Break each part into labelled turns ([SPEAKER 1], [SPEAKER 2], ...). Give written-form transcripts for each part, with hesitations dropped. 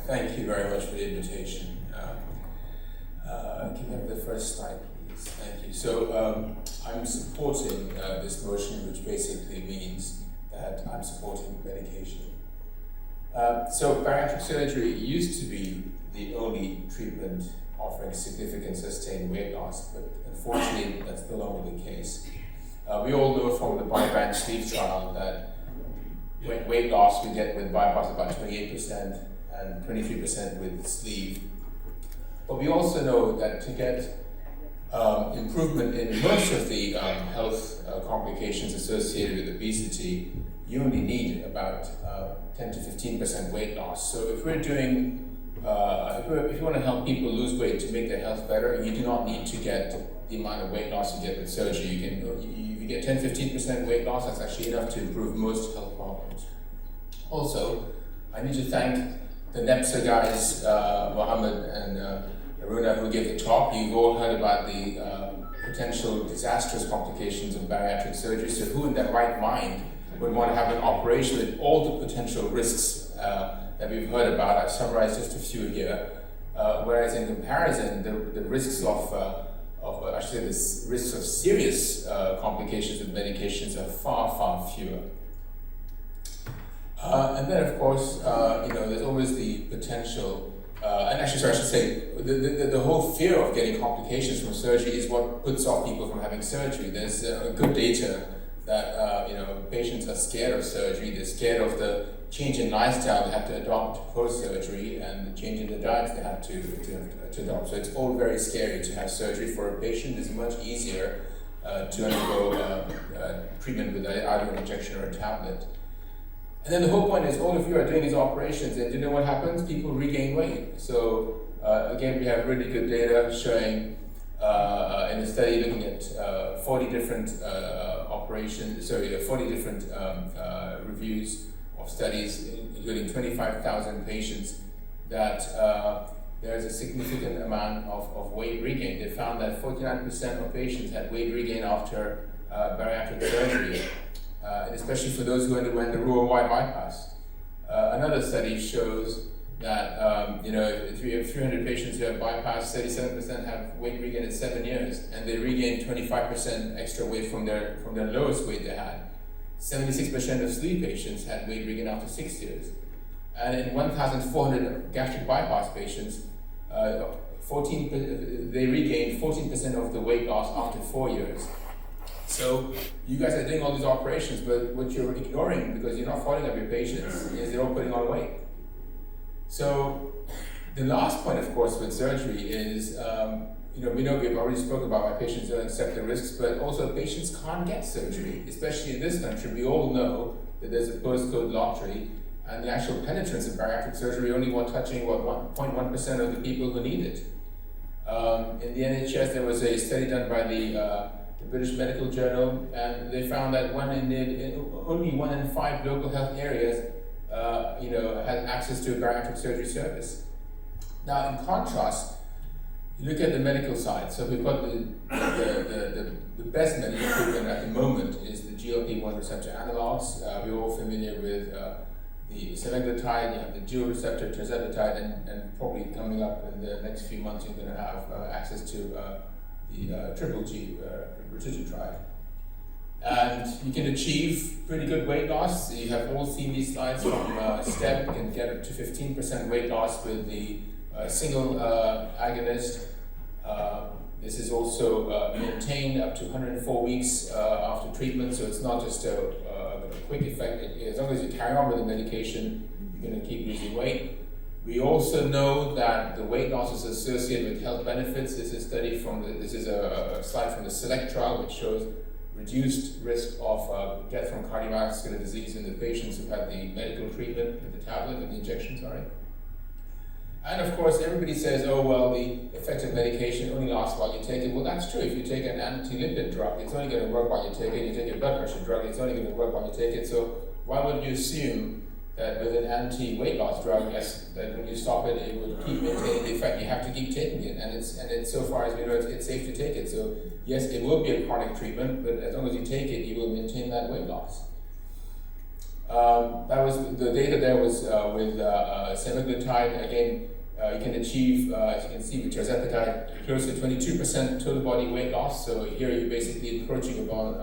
[SPEAKER 1] Thank you very much for the invitation. Can we have the first slide, please? Thank you. So I'm supporting this motion, which basically means that I'm supporting medication. So bariatric surgery used to be the only treatment offering significant sustained weight loss, but unfortunately that's no longer the case. We all know from the Bariatric sleeve trial that weight loss we get with bypass about 28% and 23% with sleeve. But we also know that to get improvement in most of the health complications associated with obesity, you only need about 10 to 15% weight loss. So if we're doing, if you want to help people lose weight to make their health better, you do not need to get the amount of weight loss you get with surgery. If you get 10-15% weight loss, that's actually enough to improve most health problems. Also, I need to thank the LIBSS guys, Ahmed and Vinod, who gave the talk. You've all heard about the potential disastrous complications of bariatric surgery. So who in their right mind would want to have an operation with all the potential risks that we've heard about? I've summarized just a few here. Whereas in comparison, the risks I should say the risks of serious complications with medications are far, far fewer. And then, of course, there's always the potential, and actually, sorry, I should say, the whole fear of getting complications from surgery is what puts off people from having surgery. There's good data that patients are scared of surgery. They're scared of the change in lifestyle they have to adopt post-surgery and the change in the diets they have to adopt. So it's all very scary to have surgery. For a patient, it's much easier to undergo treatment with either an injection or a tablet. And then the whole point is all of you are doing these operations, and do you know what happens? People regain weight. So again, we have really good data showing in a study looking at 40 different 40 different reviews of studies, including 25,000 patients, that there's a significant amount of weight regain. They found that 49% of patients had weight regain after bariatric surgery. And especially for those who underwent the Roux-en-Y bypass. Another study shows that if you have 300 patients who have bypass, 37% have weight regain in 7 years, and they regain 25% extra weight from their lowest weight they had. 76% of sleeve patients had weight regain after 6 years, and in 1,400 gastric bypass patients, they regained 14% of the weight loss after 4 years. So you guys are doing all these operations, but what you're ignoring, because you're not following up your patients, is they're all putting on weight. So the last point, of course, with surgery is, we know we've already spoken about why patients don't accept the risks, but also patients can't get surgery, especially in this country. We all know that there's a postcode lottery, and the actual penetrance of bariatric surgery only touching 0.1% of the people who need it. In the NHS, there was a study done by the British Medical Journal, and they found that only 1 in 5 local health areas had access to a bariatric surgery service. Now, in contrast, you look at the medical side. So we've got the best medical treatment at the moment is the GLP-1 receptor analogs. We're all familiar with the semaglutide. You have the dual receptor tirzepatide, and probably coming up in the next few months, you're going to have access to the triple G retatrutide. And you can achieve pretty good weight loss. You have all seen these slides from STEP. You can get up to 15% weight loss with the single agonist. This is also maintained up to 104 weeks after treatment, so it's not just a quick effect. As long as you carry on with the medication, you're going to keep losing weight. We also know that the weight loss is associated with health benefits. This is a slide from the SELECT trial, which shows reduced risk of death from cardiovascular disease in the patients who had the medical treatment with the tablet, with the injection, And of course, everybody says, oh, well, the effective medication only lasts while you take it. Well, that's true. If you take an anti-lipid drug, it's only going to work while you take it. You take a blood pressure drug, it's only going to work while you take it. So why would you assume that with an anti-weight loss drug, that when you stop it, it would keep maintaining the effect? You have to keep taking it, and it's so far as we know, it's safe to take it. So yes, it will be a chronic treatment, but as long as you take it, you will maintain that weight loss. That was the data there was with semaglutide. Again, you can achieve, as you can see, with tirzepatide, close to 22% total body weight loss. So here you're basically encroaching upon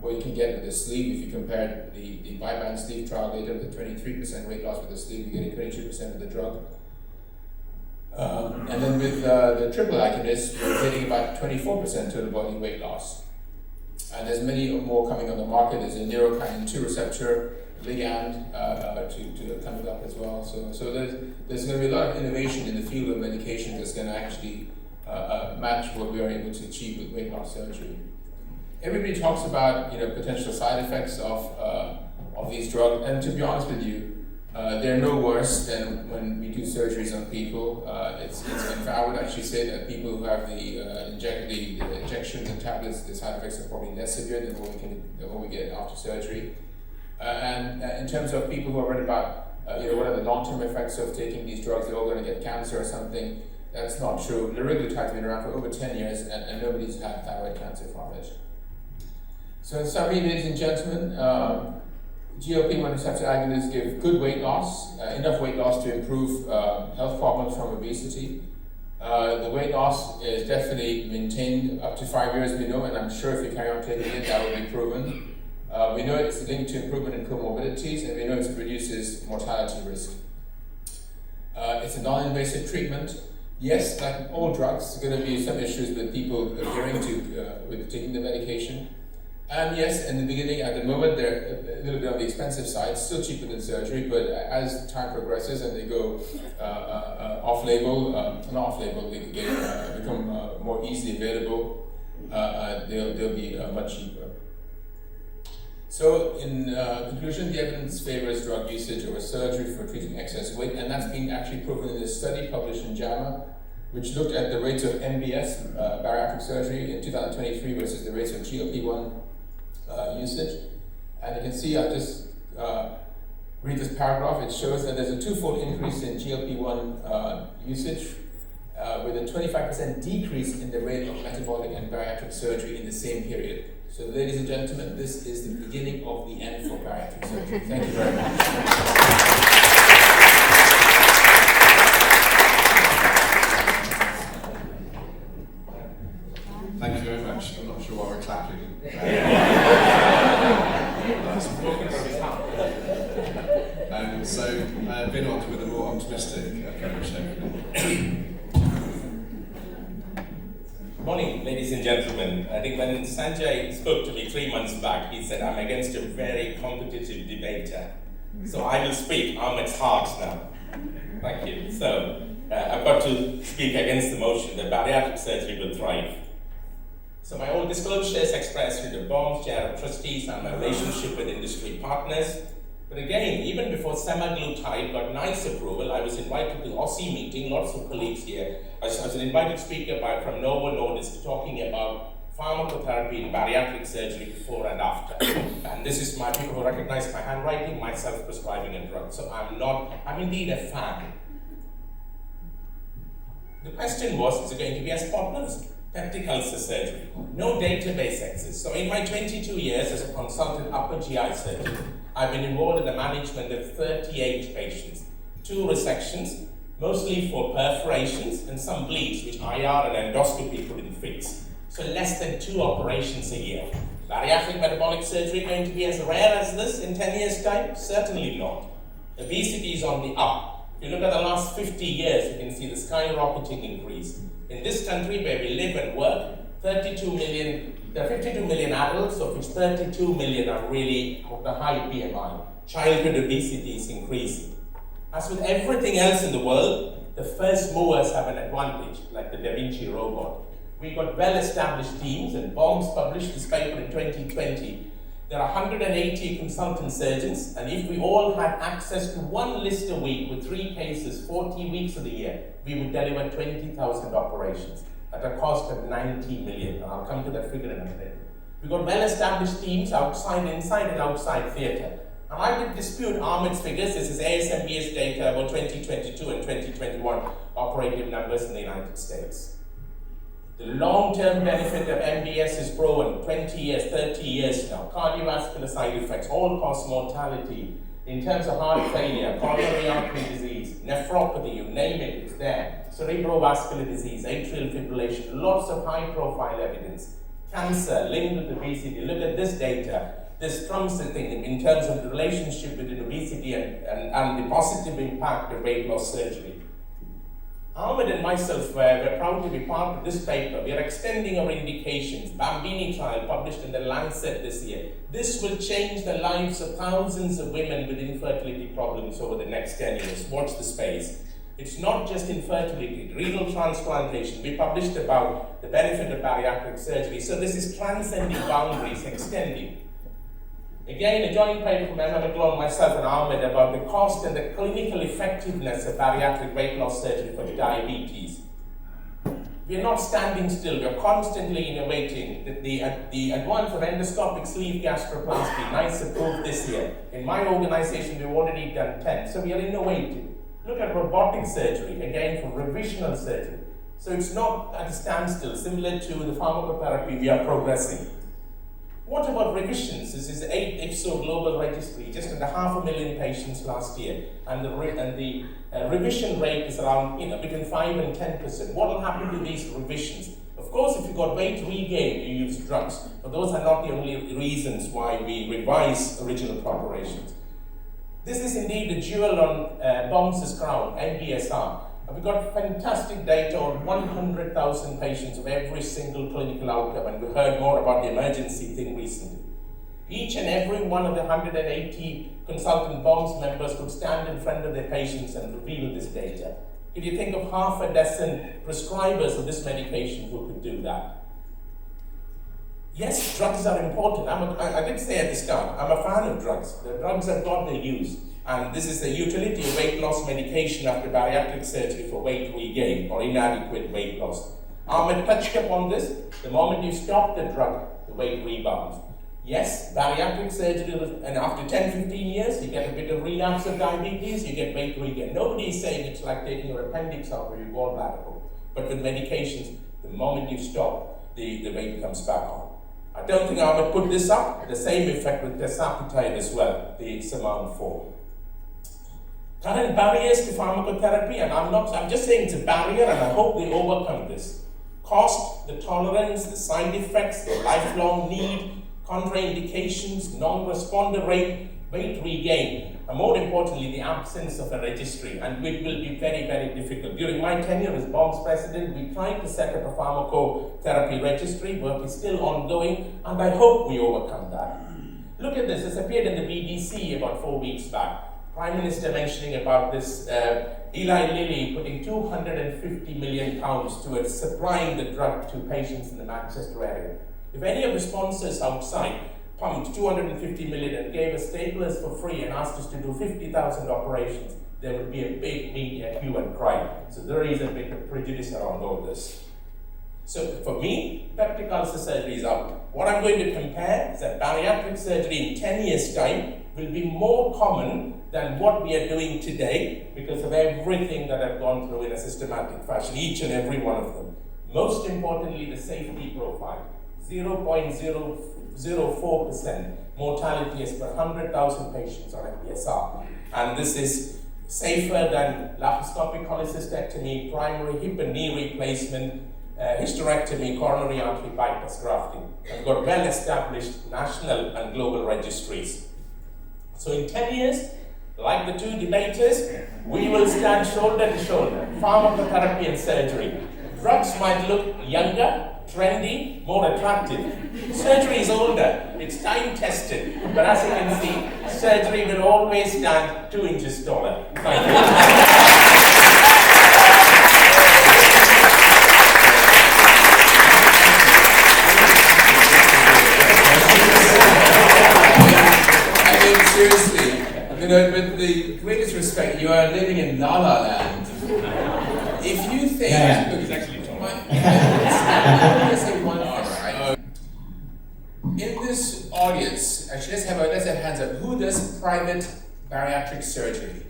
[SPEAKER 1] what you can get with the sleeve. If you compare the bi-band sleeve trial data with 23% weight loss with the sleeve, you're getting 22% of the drug. And then with the triple agonist, you're getting about 24% total body weight loss. And there's many more coming on the market. There's a neurokinin 2 receptor ligand to coming up as well. So there's going to be a lot of innovation in the field of medication that's going to actually match what we are able to achieve with weight loss surgery. Everybody talks about potential side effects of these drugs, and to be honest with you, they're no worse than when we do surgeries on people. I would actually say that people who have the injections and tablets, the side effects are probably less severe than what we get after surgery. And in terms of people who are worried about what are the long-term effects of taking these drugs, they're all going to get cancer or something. That's not true. Liraglutide's been around for over 10 years, and nobody's had thyroid cancer from it. So in summary, ladies and gentlemen, GLP-1 receptor agonists give good weight loss, enough weight loss to improve health problems from obesity. The weight loss is definitely maintained up to 5 years, we know, and I'm sure if you carry on taking it, that will be proven. We know it's linked to improvement in comorbidities, and we know it reduces mortality risk. It's a non-invasive treatment. Yes, like all drugs, there are going to be some issues with people adhering to with taking the medication. And yes, in the beginning, at the moment, they're a little bit on the expensive side, still cheaper than surgery, but as time progresses and they go off-label, not off-label, they become more easily available, they'll be much cheaper. So in conclusion, the evidence favors drug usage over surgery for treating excess weight, and that's been actually proven in this study published in JAMA, which looked at the rates of MBS, bariatric surgery, in 2023 versus the rates of GLP-1 usage. And you can see, I'll just read this paragraph. It shows that there's a twofold increase in GLP-1 usage with a 25% decrease in the rate of metabolic and bariatric surgery in the same period. So ladies and gentlemen, this is the beginning of the end for bariatric surgery. Thank you very much.
[SPEAKER 2] Thank you very much. I'm not sure why we're clapping. So, Vinod with a more optimistic approach.
[SPEAKER 3] Morning, ladies and gentlemen. I think when Sanjay spoke to me 3 months back, he said, I'm against a very competitive debater. So I will speak Ahmed's heart now. Thank you. So, I've got to speak against the motion that bariatric surgery will thrive. So my own disclosures expressed in the board, chair of trustees, and my relationship with industry partners. But again, even before semaglutide got NICE approval, I was invited to the Aussie meeting, lots of colleagues here. I was an invited speaker from Novo Nordisk talking about pharmacotherapy in bariatric surgery before and after. And this is my people who recognize my handwriting, myself prescribing a drug. So I'm indeed a fan. The question was, is it going to be as popular as peptic ulcer surgery? No database exists. So in my 22 years as a consultant upper GI surgeon, I've been involved in the management of 38 patients, 2 resections, mostly for perforations and some bleeds, which IR and endoscopy couldn't fix. So less than 2 operations a year. Bariatric metabolic surgery going to be as rare as this in 10 years' time? Certainly not. Obesity is on the up. If you look at the last 50 years, you can see the skyrocketing increase. In this country where we live and work, 32 million, there are 52 million adults, of which 32 million are really of the high BMI. Childhood obesity is increasing. As with everything else in the world, the first movers have an advantage, like the Da Vinci robot. We've got well-established teams, and Bombs published this paper in 2020. There are 180 consultant surgeons, and if we all had access to 1 list a week with 3 cases, 40 weeks of the year, we would deliver 20,000 operations at a cost of 90 million. And I'll come to that figure in a minute. We've got well-established teams outside, inside and outside theatre. And I would dispute Ahmed's figures. This is ASMBS data about 2022 and 2021 operative numbers in the United States. The long-term benefit of MBS is proven 20 years, 30 years now. Cardiovascular side effects, all-cause mortality. In terms of heart failure, coronary artery disease, nephropathy, you name it, it's there. Cerebrovascular disease, atrial fibrillation, lots of high-profile evidence. Cancer linked with obesity. Look at this data. This trumps the thing in terms of the relationship between obesity and the positive impact of weight loss surgery. Ahmed and myself were proud to be part of this paper. We are extending our indications. Bambini trial published in the Lancet this year. This will change the lives of thousands of women with infertility problems over the next 10 years. Watch the space. It's not just infertility, renal transplantation. We published about the benefit of bariatric surgery. So this is transcending boundaries, extending. Again, a joint paper from Emma McGlone, myself and Ahmed about the cost and the clinical effectiveness of bariatric weight loss surgery for diabetes. We are not standing still, we are constantly innovating. The advance of endoscopic sleeve gastroplasty, NICE approved this year. In my organization, we've already done 10, so we are innovating. Look at robotic surgery, again for revisional surgery. So it's not at a standstill, similar to the pharmacotherapy, we are progressing. What about revisions? This is 8 IFSO global registry, just under 500,000 patients last year, and the revision rate is around between 5 and 10%. What will happen to these revisions? Of course, if you've got weight regain, you use drugs, but those are not the only reasons why we revise original preparations. This is indeed the jewel on Bombs' crown, NBSR. We've got fantastic data on 100,000 patients of every single clinical outcome, and we heard more about the emergency thing recently. Each and every one of the 180 consultant BOMS members could stand in front of their patients and reveal this data. If you think of half a dozen prescribers of this medication who could do that. Yes, drugs are important. I did say at the start, I'm a fan of drugs. The drugs have got their use. And this is the utility of weight loss medication after bariatric surgery for weight regain or inadequate weight loss. Ahmed touched upon this. The moment you stop the drug, the weight rebounds. Yes, bariatric surgery, and after 10-15 years, you get a bit of relapse of diabetes, you get weight regain. Nobody is saying it's like taking your appendix out or your gallbladder. But with medications, the moment you stop, the weight comes back on. I don't think Ahmed put this up. The same effect with tirzepatide as well, the SURMOUNT 4. Current barriers to pharmacotherapy, and I'm just saying it's a barrier, and I hope we overcome this. Cost, the tolerance, the side effects, the lifelong need, contraindications, non-responder rate, weight regain, and more importantly, the absence of a registry, and it will be very, very difficult. During my tenure as BOMS president, we tried to set up a pharmacotherapy registry. Work is still ongoing, and I hope we overcome that. Look at this. This appeared in the BBC about 4 weeks back. Prime Minister mentioning about this, Eli Lilly putting £250 million towards supplying the drug to patients in the Manchester area. If any of the sponsors outside pumped 250 million and gave us staplers for free and asked us to do 50,000 operations, there would be a big media hue and cry. So there is a bit of prejudice around all this. So for me, peptic ulcer surgery is out. What I'm going to compare is that bariatric surgery in 10 years' time will be more common than what we are doing today because of everything that I've gone through in a systematic fashion, each and every one of them. Most importantly, the safety profile. 0.004% mortality as per 100,000 patients on MBSR. And this is safer than laparoscopic cholecystectomy, primary hip and knee replacement, hysterectomy, coronary artery bypass grafting. We've got well-established national and global registries. So in 10 years, like the two debaters, we will stand shoulder to shoulder, pharmacotherapy and surgery. Drugs might look younger, trendy, more attractive. Surgery is older, it's time-tested, but as you can see, surgery will always stand 2 inches taller. Thank you.
[SPEAKER 1] Seriously, with the greatest respect, you are living in La La Land. If you think...
[SPEAKER 4] Yeah.
[SPEAKER 1] Look, it's actually Tom. I'm going to say one thing, right? In this audience, actually, let's have hands up. Who does private bariatric surgery?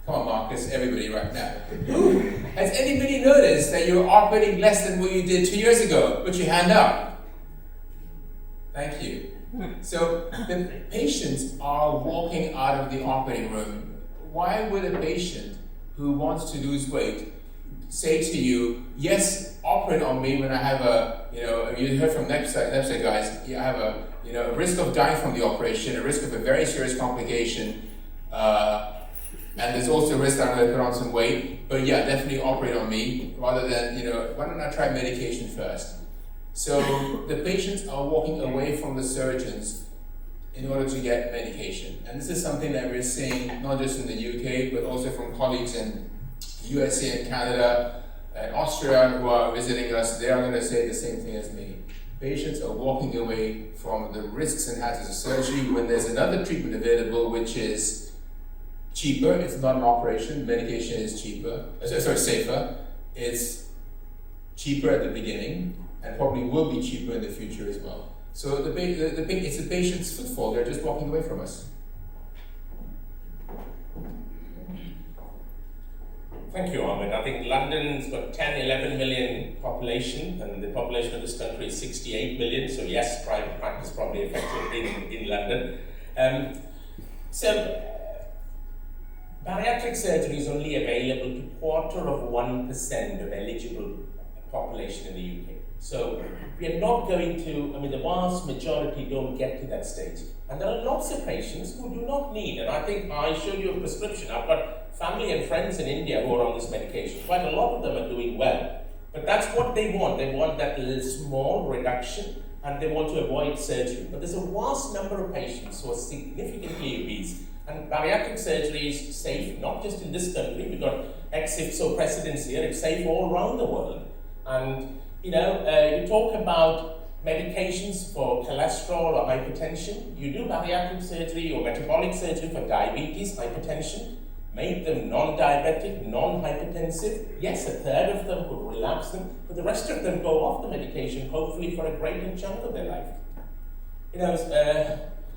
[SPEAKER 1] Come on, Marcus, everybody right now. Who has Has anybody noticed that you're operating less than what you did 2 years ago? Put your hand up. Thank you. So the patients are walking out of the operating room. Why would a patient who wants to lose weight say to you, yes, operate on me when I have a, you heard from LIBSS guys, I have a risk of dying from the operation, a risk of a very serious complication, and there's also a risk that I'm going to put on some weight, but yeah, definitely operate on me, rather than, why don't I try medication first? So the patients are walking away from the surgeons in order to get medication. And this is something that we're seeing not just in the UK, but also from colleagues in USA and Canada and Austria who are visiting us. They are going to say the same thing as me. Patients are walking away from the risks and hazards of surgery when there's another treatment available which is cheaper. It's not an operation. Medication is safer. It's cheaper at the beginning and probably will be cheaper in the future as well. So it's the patient's footfall. They're just walking away from us.
[SPEAKER 3] Thank you, Ahmed. I think London's got 10, 11 million population, and the population of this country is 68 million. So yes, private practice probably effective in London. Bariatric surgery is only available to 0.25% of eligible population in the UK. So we are not going to, the vast majority don't get to that stage. And there are lots of patients who do not need, and I think I showed you a prescription. I've got family and friends in India who are on this medication. Quite a lot of them are doing well. But that's what they want. They want that little small reduction and they want to avoid surgery. But there's a vast number of patients who are significantly obese. And bariatric surgery is safe, not just in this country. We've got ex-IFSO precedents here. It's safe all around the world. And you talk about medications for cholesterol or hypertension. You do bariatric surgery or metabolic surgery for diabetes, hypertension. Make them non-diabetic, non-hypertensive. Yes, a third of them would relapse them, but the rest of them go off the medication, hopefully for a greater chunk of their life.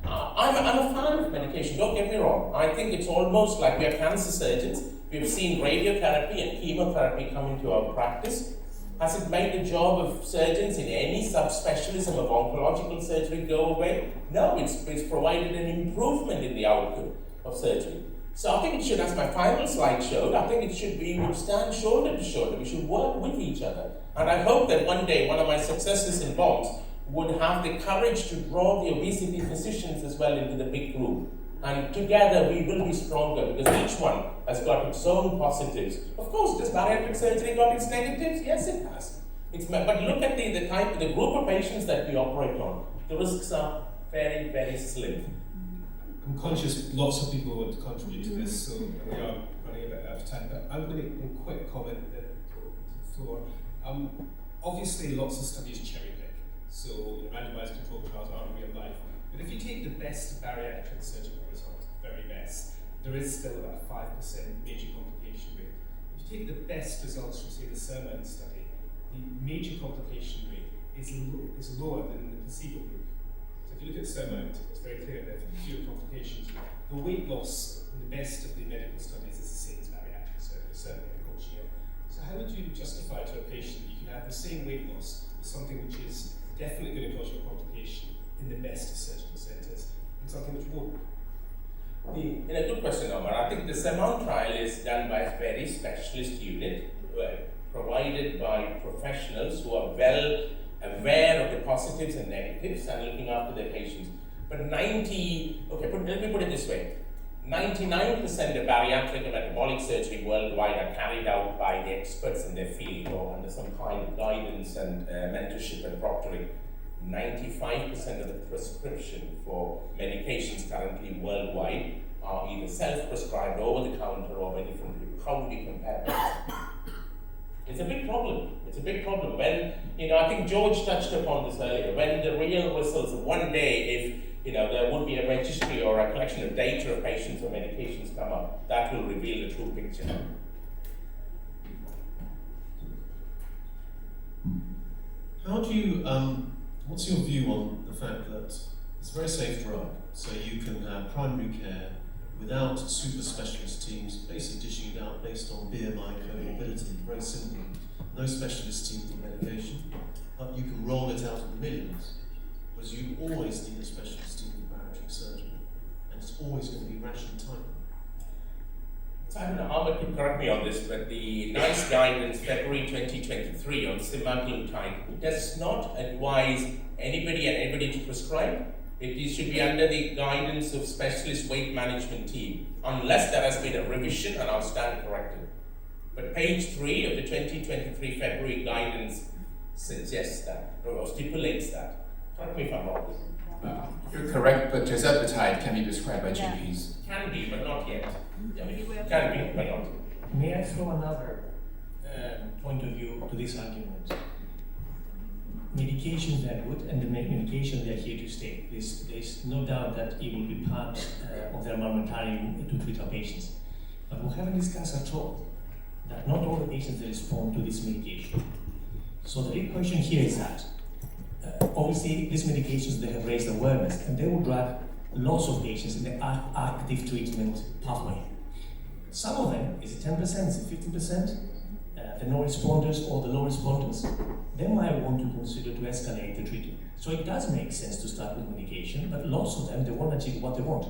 [SPEAKER 3] I'm a fan of medication, don't get me wrong. I think it's almost like we are cancer surgeons. We've seen radiotherapy and chemotherapy come into our practice. Has it made the job of surgeons in any subspecialism of oncological surgery go away? No, it's provided an improvement in the outcome of surgery. So I think it should, as my final slide showed, I think it should be, we stand shoulder to shoulder. We should work with each other. And I hope that one day one of my successors in BOMS would have the courage to draw the obesity physicians as well into the big group. And together we will be stronger because each one has got its own positives. Of course, does bariatric surgery got its negatives? Yes, it has. But look at the group of patients that we operate on. The risks are very, very slim.
[SPEAKER 2] I'm conscious lots of people want to contribute to this, so we are running a bit out of time. But I'm going to, in quick comment to the floor. Obviously, lots of studies cherry pick, so randomized controlled trials aren't real life. But if you take the best bariatric surgical results, the very best, there is still about 5% major complication rate. If you take the best results from, say, the Menon study, the major complication rate is lower than the placebo group. So if you look at Menon, it's very clear that fewer complications. The weight loss in the best of the medical studies is the same as bariatric surgery, certainly in coach here. So how would you justify to a patient that you can have the same weight loss with something which is definitely going to cause you a complication in the best of surgical centres and something which won't?
[SPEAKER 3] In a good question, Omar. I think the Menon trial is done by a very specialist unit provided by professionals who are well aware of the positives and negatives and looking after their patients. But let me put it this way. 99% of bariatric and metabolic surgery worldwide are carried out by the experts in their field or under some kind of guidance and mentorship and proctoring. 95% of the prescription for medications currently worldwide are either self-prescribed, over-the-counter, or by different people. How do we compare that? It's a big problem. It's a big problem. When, I think George touched upon this earlier, when the real results, one day if, there would be a registry or a collection of data of patients or medications come up, that will reveal the true picture.
[SPEAKER 2] How do you, what's your view on the fact that it's a very safe drug, so you can have primary care without super specialist teams basically dishing it out based on BMI, comorbidity,
[SPEAKER 4] longevity, very simple. No specialist team for medication, but you can roll it out in the millions, because you always need a specialist team for bariatric surgery, and it's always going to be ration time.
[SPEAKER 3] So I don't know, Ahmed can correct me on this, but the NICE guidance February 2023 on semaglutide does not advise anybody and everybody to prescribe. It should be under the guidance of specialist weight management team, unless there has been a revision, and I'll stand corrected. But page 3 of the 2023 February guidance suggests that, or stipulates that. Correct me if I'm wrong.
[SPEAKER 1] You're correct, but tirzepatide can be prescribed by GPs.
[SPEAKER 3] Can be, but not yet. Can be, but not yet.
[SPEAKER 5] May I throw another point of view to this argument? Medications are good, and the medications are here to stay. There's no doubt that it will be part of the armamentarium to treat our patients. But we haven't discussed at all that not all the patients that respond to this medication. So the big question here is that obviously these medications, they have raised awareness, and they will drive lots of patients in the active treatment pathway. Some of them, is it 10%, is it 15%? The no-responders or the low responders, they might want to consider to escalate the treatment. So it does make sense to start with medication, but lots of them, they want to achieve what they want.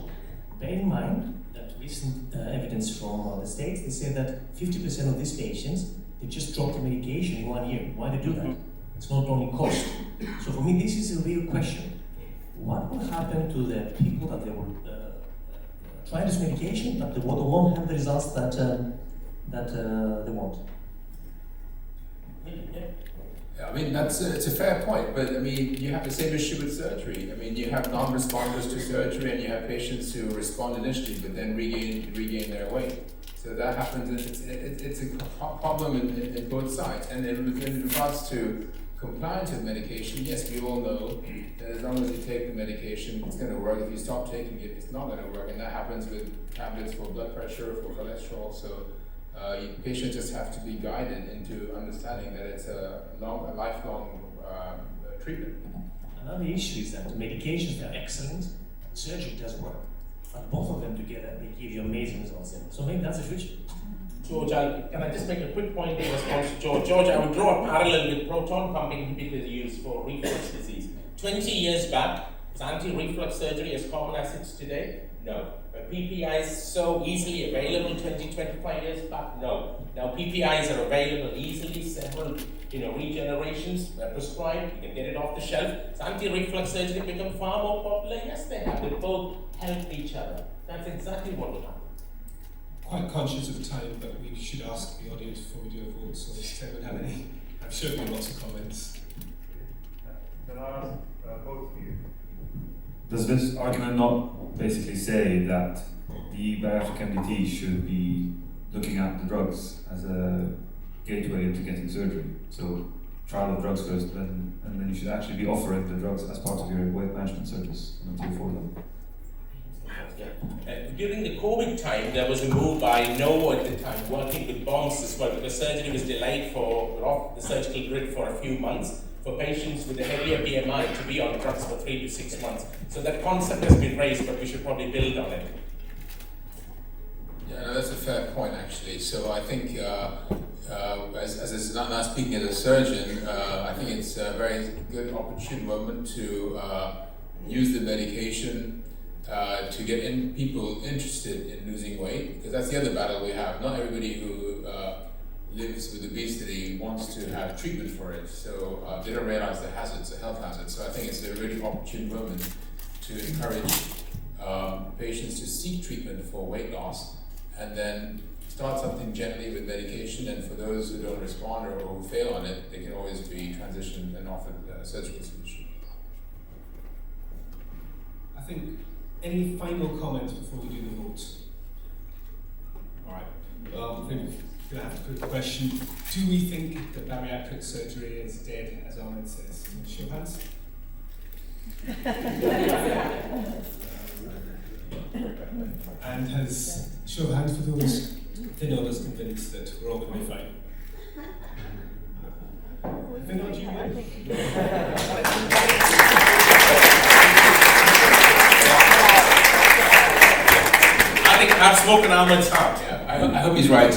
[SPEAKER 5] Bear in mind that recent evidence from the States, they say that 50% of these patients, they just drop the medication in 1 year. Why they do that? It's not only cost. So for me, this is a real question. What will happen to the people that they will try this medication, but they won't have the results that they want?
[SPEAKER 1] I mean, it's a fair point, but I mean, you have the same issue with surgery. I mean, you have non-responders to surgery, and you have patients who respond initially, but then regain their weight. So that happens, and it's a problem in both sides. And in regards to compliance with medication, yes, we all know that as long as you take the medication, it's going to work. If you stop taking it, it's not going to work, and that happens with tablets for blood pressure, for cholesterol. So patients just have to be guided into understanding that it's a lifelong treatment.
[SPEAKER 5] Another issue is that medications are excellent, surgery does work, but both of them together, they give you amazing results. So maybe that's the future.
[SPEAKER 3] George, can I just make a quick point in response to George? George, I would draw a parallel with proton pump inhibitors used for reflux disease. 20 years back, was anti-reflux surgery as common as it's today? No. But PPIs so easily available 20, 25 years back? No. Now PPIs are available easily, several regenerations prescribed, you can get it off the shelf. Has anti-reflux surgery become far more popular? Yes, they have. They both help each other. That's exactly what will happen.
[SPEAKER 2] Quite conscious of time, but we should ask the audience before we do a vote, so if anyone have any, I'm sure there'll be lots of comments.
[SPEAKER 6] Can I ask both of you?
[SPEAKER 7] Does this argument not basically say that the bariatric MDT should be looking at the drugs as a gateway into getting surgery? So trial of drugs first, and then you should actually be offering the drugs as part of your weight management service until you afford them.
[SPEAKER 3] During the COVID time, there was a move by Novo at the time, working with BOMS as well, because surgery was delayed off the surgical grid for a few months for patients with a heavier BMI to be on drugs for 3 to 6 months. So that concept has been raised, but we should probably build on it.
[SPEAKER 1] Yeah, no, that's a fair point, actually. So I think, not speaking as a surgeon, I think it's a very good opportune moment to use the medication to get people interested in losing weight, because that's the other battle we have. Not everybody who lives with obesity wants to have treatment for it, so they don't realize the hazards, the health hazards. So I think it's a really opportune moment to encourage patients to seek treatment for weight loss, and then start something gently with medication, and for those who don't respond or who fail on it, they can always be transitioned and offered a surgical solution.
[SPEAKER 2] I think, any final comments before we do the vote? Alright, well, I think we're going to have to put the question, do we think that bariatric surgery is dead, as Ahmed says? Show of hands. And has, show of hands for those, Vinod is convinced that we're all going to be fine. Vinod, you win.
[SPEAKER 3] I think I've spoken Ahmed's heart.
[SPEAKER 1] Yeah, I hope he's right.